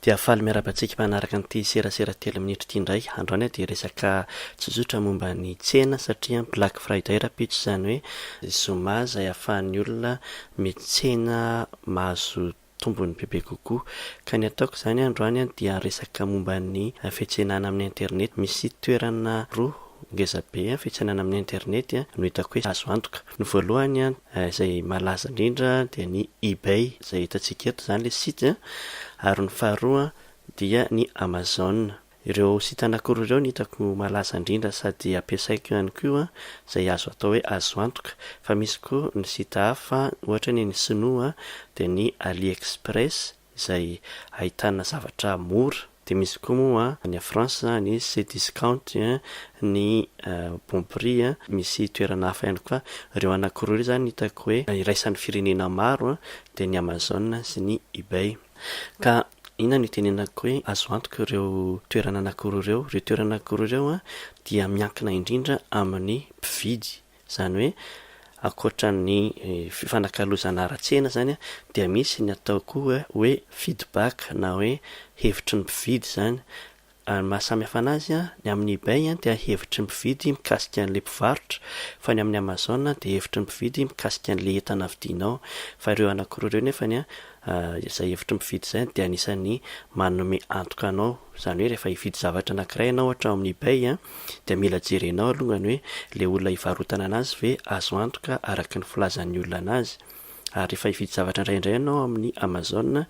Dia faly miarabantsika manaraka an'ity serasera telo minitra ity indray. Androany dia resaka tsotsotra momba ny tsena satria Black Friday rapitso izany hoe zoma izay ahafahan'ny olona mitsena mahazo tombony bebe kokoa. Ka ny ataoko izany androany dia resaka momba ny fiantsenana amin'ny internet. Misy toerana roa ngezabe fiantsenana amin'ny internet no hitako hoe azo antoka. Ny voalohany izay malaza indrindra dia ny eBay izay hitantsika eto izany ilay site ary ny faharoa dia ny Amazon. Ireo site anankiroa ireo ny hitako malaza indrindra sady ampiasaiko ihany koa izay azo atao hoe azo antoka. Fa misy koa ny site hafa ohatra ny sinoa dia ny AliExpress izay ahitana zavatra mora. Dia misy koa moa ny France ny Cdiscount ny Bon Prix misy toerana hafa ihany koa. Ireo anankiroa ireo izany hitako hoe iraisan'ny firenena maro dia ny Amazon sy ny eBay. Ka inona no itenenako hoe azo antoka ireo toerana anankiroa ireo? Ireo toerana anankiroa ireo dia miankina indrindra amin'ny mpividy, izany hoe akoatra ny fifanakalozana ara-tsena izany dia misy ny atao koa hoe feedback na hoe hevitry ny mpividy izany. Mahasamihafa anazy ny amin'ny eBay dia hevitry ny mpividy mikasika an'ilay mpivarotra, fa ny amin'ny Amazon dia hevitry ny mpividy mikasika an'ilay entana vidinao. Fa ireo anankiroa ireo nefa izay hevitry ny mpividy izay dia anisany manome antoka anao, izany hoe rehefa hividy zavatra anankiray ianao ohatra amin'ny eBay dia mila jerenao alongany hoe ilay olona hivarotana anazy ve azo antoka araka ny filazan'ny olona anazy. Ary rehefa hividy zavatra indraindray ianao amin'ny Amazon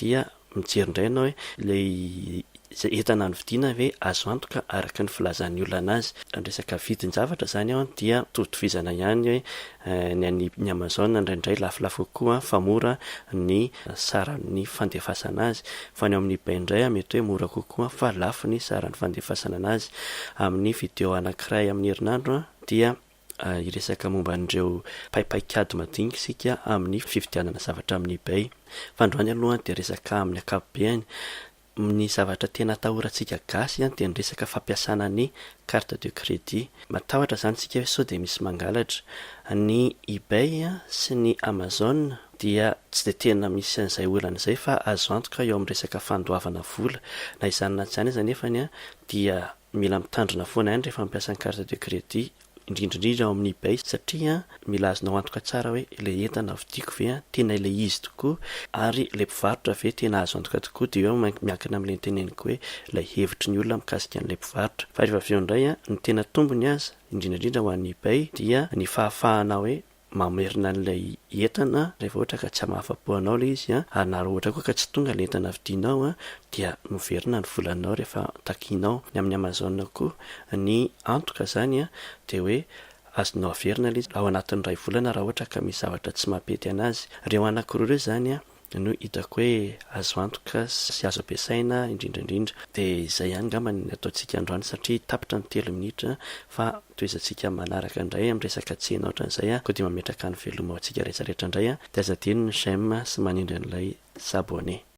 dia mijery indray ianao hoe ilay entana ny vidiana ve azo antoka araka ny filazan'ny olona anazy. Ny resaka vidin-javatra izany dia totovizana ihany hoe ny Amazon indraindray lafolafo kokoa fa mora ny saran'ny fandefasana azy, fa ny amin'ny eBay indray mety hoe mora kokoa fa lafo ny saran'ny fandefasana anazy. Amin'ny video anankiray amin'ny herinandro dia iresaka momba an'ireo paipaikady madinika isika amin'ny fividianana zavatra amin'ny eBay. Fa androany aloha dia resaka amin'ny ankapobeny. Ny zavatra tena atahorantsika gasy dia ny resaka fampiasana ny carte de crédit. Matahotra izany tsika hoe sao dia misy mangalatra. Ny eBay sy ny Amazon dia tsy dia tena misy an'izay olana izay fa azo antoka eo amin'ny resaka fandoavana vola. Na izany na tsy izany aza nefa dia mila mitandrina foana ihany rehefa mampiasa ny carte de crédit, indrindrindrindra ao amin'ny eBay satria mila azonao antoka tsara hoe ilay entana vidiko ve tena ilay izy tokoa ary ilay mpivarotra ve tena azo antoka tokoa. Dia eo miankina amin'ilay teneniko hoe ilay hevitry ny olona mikasika an'ilay mpivarotra. Fa rehefa avy eo indray ny tena tombony aza indrindrindrindra ho an'ny eBay dia ny fahafahana hoe mamerina an'ilay entana rehefa ohatra ka tsy hamahafa-po anao ilay izy ary na ohatra koa ka tsy tonga ilay entana vidinao dia miverina ny volanao rehefa takinao. Ny amin'ny Amazon koa ny antoka izany dia hoe azonao averina ilay izy ao anatin'ny 2 volana raha ohatra ka misy zavatra tsy mampety anazy. Ireo anankiroa ireo izany no hitako hoe azo antoka sy azo ampiasaina indrindrindrindra. Dia izay ihany angamba ny ataontsika androany satria tapitra ny 3 minitra fa toizantsika manaraka indray amin'ny resaka tsena ohatran'izay koa dia mametraka ny veloma ao antsika rehetrarehetra indray. Dia aza adino ny j'aime sy manindry an'ilay s'abonner.